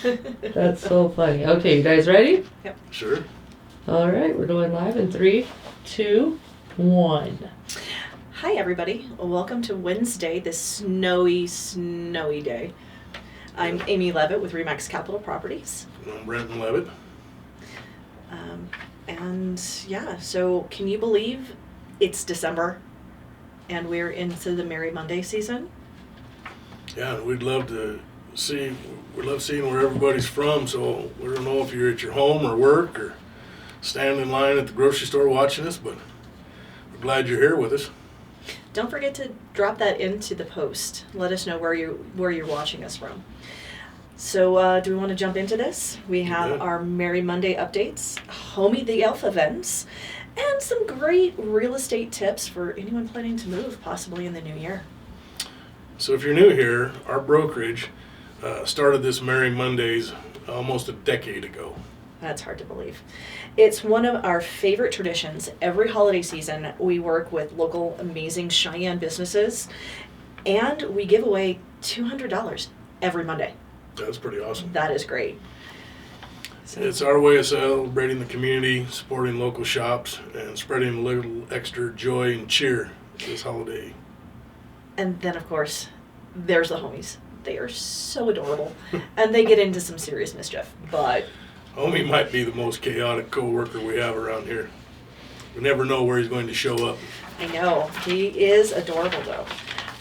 That's so funny. Okay, you guys ready? Yep. Sure. All right, we're going live in 3, 2, 1. Hi, everybody. Welcome to Wednesday, this snowy day. I'm Amy Levitt with REMAX Capital Properties. I'm Brenton Levitt. And yeah, so can you believe it's December and we're into the Merry Monday season? Yeah, and we'd love seeing where everybody's from. So we don't know if you're at your home or work or standing in line at the grocery store watching us, but we're glad you're here with us. Don't forget to drop that into the post. Let us know where you're watching us from. So do we want to jump into this? We have our Merry Monday updates, Homeee the Elf events, and some great real estate tips for anyone planning to move possibly in the new year. So if you're new here, our brokerage started this Merry Mondays almost a decade ago. That's hard to believe. It's one of our favorite traditions. Every holiday season, we work with local amazing Cheyenne businesses, and we give away $200 every Monday. That's pretty awesome. That is great. So, it's our way of celebrating the community, supporting local shops, and spreading a little extra joy and cheer this holiday. And then, of course, there's the homies. They are so adorable, and they get into some serious mischief, but... Homeee might be the most chaotic co-worker we have around here. We never know where he's going to show up. I know. He is adorable, though.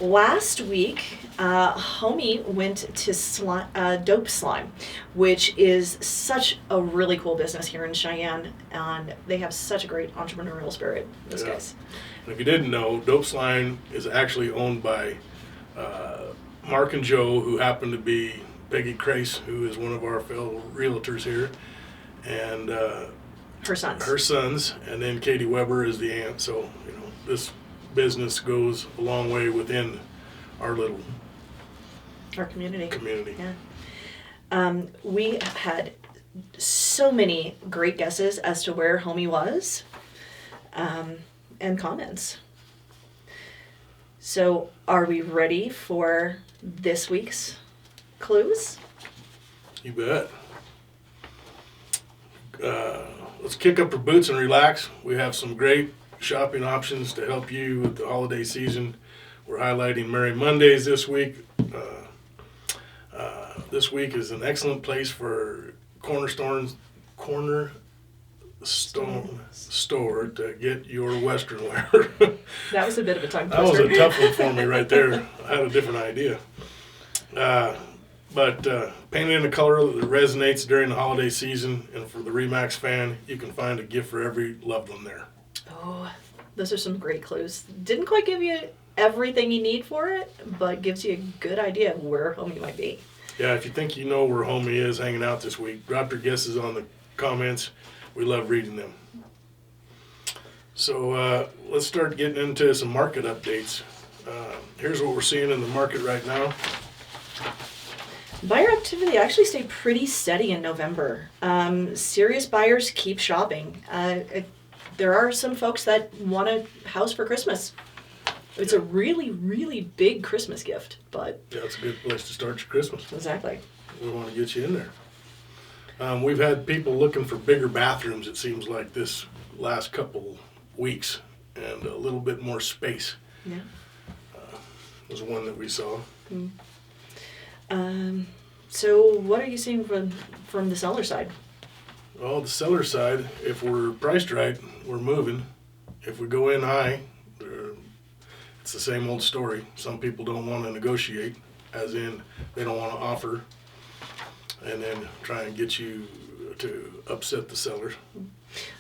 Last week, Homeee went to Dope Slime, which is such a really cool business here in Cheyenne, and they have such a great entrepreneurial spirit, those guys. And if you didn't know, Dope Slime is actually owned by Mark and Joe, who happen to be Peggy Crace, who is one of our fellow realtors here, and her sons, and then Katie Weber is the aunt. So this business goes a long way within our community. Yeah. We had so many great guesses as to where Homeee was, and comments. So, are we ready for this week's clues? You bet. Let's kick up our boots and relax. We have some great shopping options to help you with the holiday season. We're highlighting Merry Mondays this week. This week is an excellent place for Cornerstone store to get your Western wear. That was a bit of a tongue twister. That was a tough one for me right there. I had a different idea. But painted in a color that resonates during the holiday season, and for the REMAX fan, you can find a gift for every loved one there. Oh, those are some great clues. Didn't quite give you everything you need for it, but gives you a good idea of where Homeee might be. Yeah, if you think you know where Homeee is hanging out this week, drop your guesses on the comments. We love reading them. So let's start getting into some market updates. Here's what we're seeing in the market right now. Buyer activity actually stayed pretty steady in November. Serious buyers keep shopping. There are some folks that want a house for Christmas. It's a really, really big Christmas gift, but... Yeah, it's a good place to start your Christmas. Exactly. We want to get you in there. We've had people looking for bigger bathrooms, it seems like, this last couple weeks, and a little bit more space. Yeah. Was one that we saw. So what are you seeing from the seller side? Well, the seller side, if we're priced right, we're moving. If we go in high, it's the same old story. Some people don't want to negotiate, as in they don't want to offer, and then try and get you to upset the seller.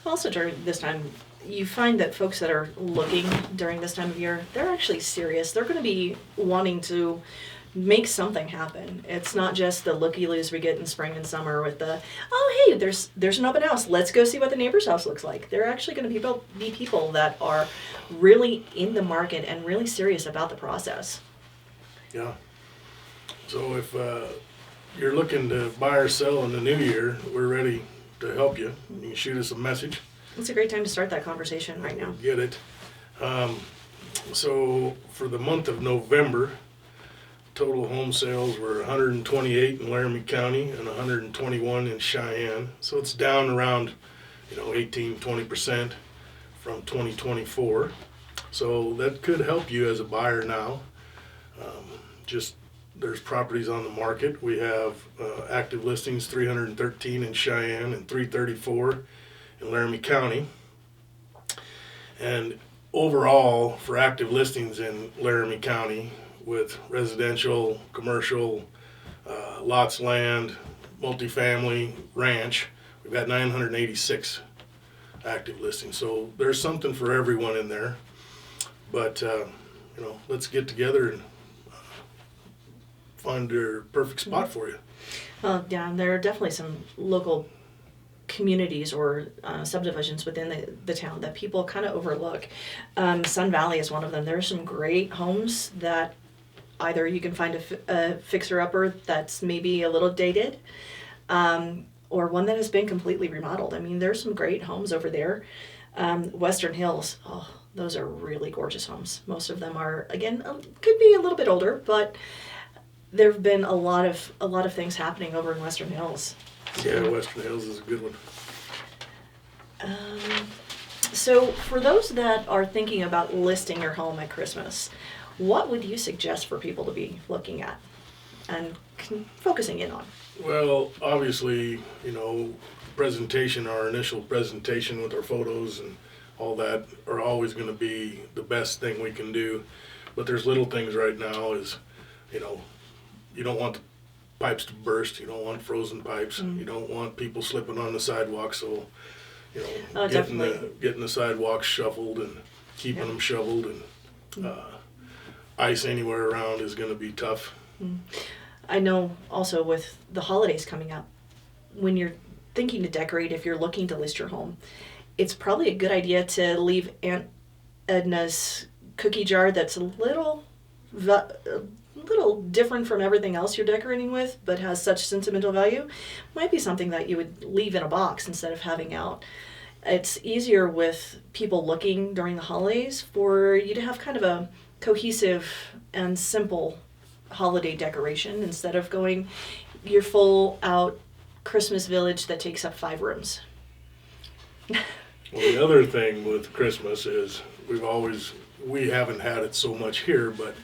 Also during this time, you find that folks that are looking during this time of year, they're actually serious. They're going to be wanting to make something happen. It's not just the looky-loos we get in spring and summer with the, oh, hey, there's an open house. Let's go see what the neighbor's house looks like. They're actually going to be people that are really in the market and really serious about the process. Yeah. So if you're looking to buy or sell in the new year, we're ready to help you. You can shoot us a message. It's a great time to start that conversation right now. Get it. So for the month of November, total home sales were 128 in Laramie County and 121 in Cheyenne. So it's down around, 18-20% from 2024. So that could help you as a buyer now. There's properties on the market. We have active listings, 313 in Cheyenne and 334 in Laramie County. And overall, for active listings in Laramie County, with residential, commercial, lots, land, multifamily, ranch, we've got 986 active listings. So there's something for everyone in there. But, let's get together and find your perfect spot for you. Well, yeah, there are definitely some local communities or subdivisions within the town that people kind of overlook. Sun Valley is one of them. There are some great homes that either you can find a fixer-upper that's maybe a little dated, or one that has been completely remodeled. I mean, there's some great homes over there. Western Hills, those are really gorgeous homes. Most of them are, again, could be a little bit older, but there have been a lot of things happening over in Western Hills. Yeah, Western Hills is a good one. So for those that are thinking about listing your home at Christmas, what would you suggest for people to be looking at and focusing in on? Well, obviously, presentation, our initial presentation with our photos and all that are always going to be the best thing we can do. But there's little things right now is, you don't want the pipes to burst. You don't want frozen pipes. You don't want people slipping on the sidewalk. So, getting the sidewalks shoveled and keeping them shoveled and ice anywhere around is going to be tough. I know also with the holidays coming up, when you're thinking to decorate, if you're looking to list your home, it's probably a good idea to leave Aunt Edna's cookie jar that's a little different from everything else you're decorating with, but has such sentimental value. Might be something that you would leave in a box instead of having out. It's easier with people looking during the holidays for you to have kind of a cohesive and simple holiday decoration instead of going your full out Christmas village that takes up 5 rooms. Well, the other thing with Christmas is we haven't had it so much here, but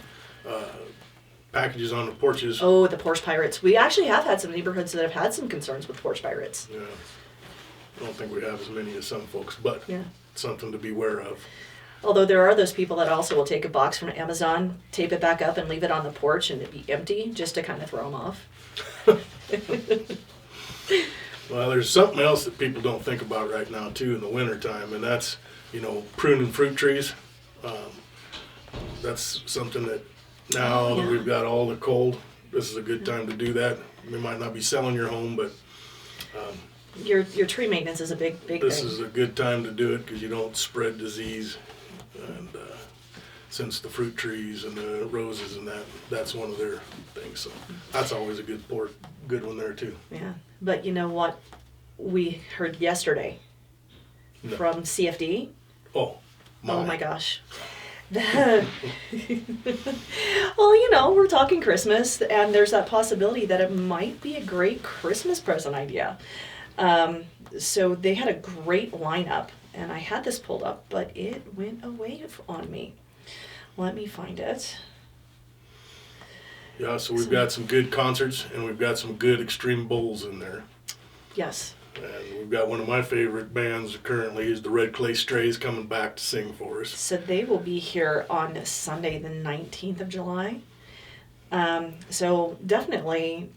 packages on the porches. Oh, the porch pirates. We actually have had some neighborhoods that have had some concerns with porch pirates. Yeah. I don't think we have as many as some folks, but it's something to be aware of. Although there are those people that also will take a box from Amazon, tape it back up, and leave it on the porch and it be empty just to kind of throw them off. Well, there's something else that people don't think about right now, too, in the wintertime, and that's, pruning fruit trees. That's something that now that we've got all the cold, this is a good time to do that. You might not be selling your home, but your tree maintenance is a big thing. This is a good time to do it because you don't spread disease. And since the fruit trees and the roses and that's one of their things. So that's always a good one there too. Yeah, but you know what we heard yesterday from CFD? Oh my gosh. Well, we're talking Christmas, and there's that possibility that it might be a great Christmas present idea. So they had a great lineup, and I had this pulled up, but it went away on me. Let me find it. Yeah, so we've got some good concerts, and we've got some good extreme bowls in there. Yes. And we've got one of my favorite bands currently is the Red Clay Strays coming back to sing for us. So they will be here on Sunday, the 19th of July. So definitely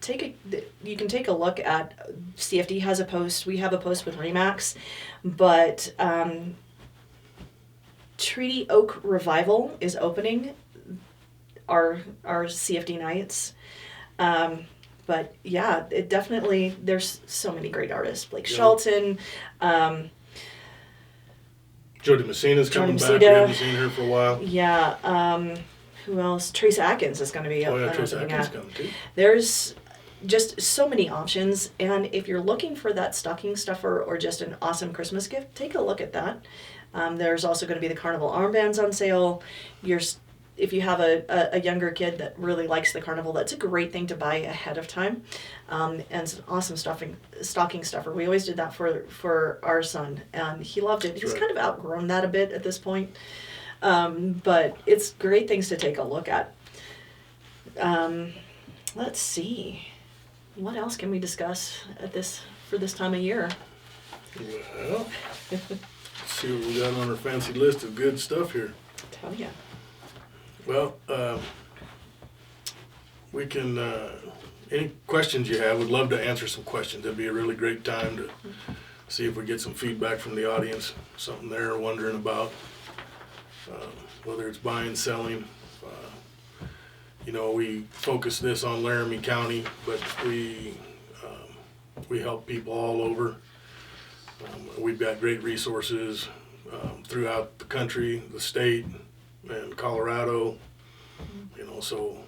you can take a look at, CFD has a post, we have a post with REMAX, but Treaty Oak Revival is opening our CFD nights. But yeah, it definitely, there's so many great artists. Blake Shelton. Jody Messina's coming back. We haven't seen her for a while. Yeah. Who else? Trace Atkins is going to be up. Oh yeah, Trace Atkins coming too. There's just so many options. And if you're looking for that stocking stuffer or just an awesome Christmas gift, take a look at that. There's also going to be the Carnival armbands on sale. if you have a younger kid that really likes the carnival, that's a great thing to buy ahead of time. And it's an awesome stocking stuffer. We always did that for our son, and he loved it. He's kind of outgrown that a bit at this point. But it's great things to take a look at. Let's see. What else can we discuss for this time of year? Well, let's see what we got on our fancy list of good stuff here. Tell ya. Well, we can, any questions you have, we'd love to answer some questions. It'd be a really great time to see if we get some feedback from the audience, something they're wondering about, whether it's buying, selling. You know, we focus this on Laramie County, but we help people all over. We've got great resources throughout the country, the state, and Colorado. You know, so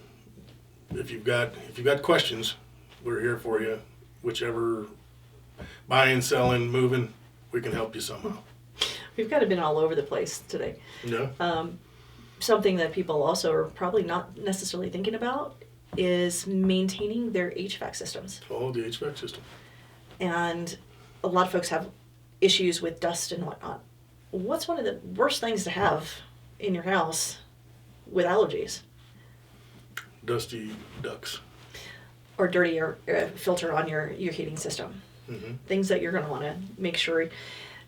if you've got questions, we're here for you. Whichever, buying, selling, moving, we can help you somehow. We've kind of been all over the place today. Yeah. Something that people also are probably not necessarily thinking about is maintaining their HVAC systems. Oh, the HVAC system. And a lot of folks have issues with dust and whatnot. What's one of the worst things to have in your house with allergies? Dusty ducts. Or dirty air filter on your heating system. Mm-hmm. Things that you're going to want to make sure.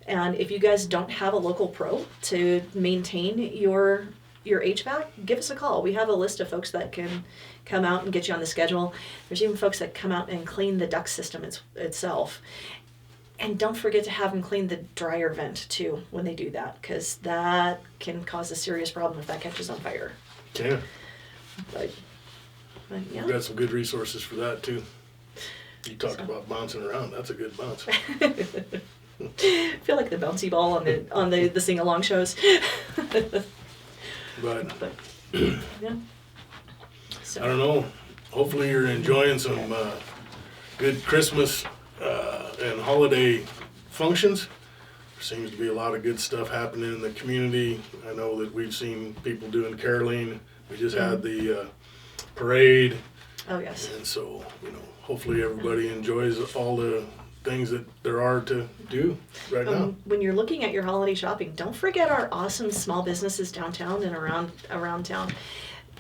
And if you guys don't have a local pro to maintain your HVAC, give us a call. We have a list of folks that can come out and get you on the schedule. There's even folks that come out and clean the duct system itself. And don't forget to have them clean the dryer vent too when they do that, because that can cause a serious problem if that catches on fire. Yeah. But yeah. We've got some good resources for that too. You talked about bouncing around. That's a good bounce. I feel like the bouncy ball on the sing-along shows. But yeah. So. I don't know. Hopefully you're enjoying some good Christmas and holiday functions. There seems to be a lot of good stuff happening in the community. I know that we've seen people doing caroling. We just had the parade. Oh, yes. And so, you know, hopefully everybody enjoys all the things that there are to do right now. When you're looking at your holiday shopping, don't forget our awesome small businesses downtown and around town.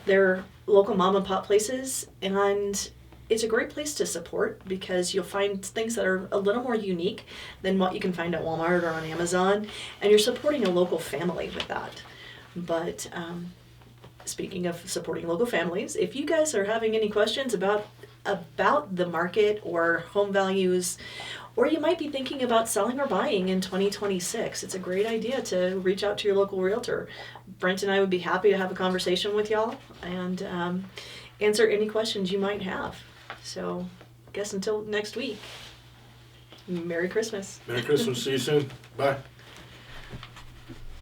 They're local mom and pop places, and it's a great place to support because you'll find things that are a little more unique than what you can find at Walmart or on Amazon, and you're supporting a local family with that. But speaking of supporting local families, if you guys are having any questions about the market or home values, or you might be thinking about selling or buying in 2026, it's a great idea to reach out to your local realtor. Brent and I would be happy to have a conversation with y'all and answer any questions you might have. So I guess until next week, Merry Christmas. Merry Christmas. See you soon. Bye.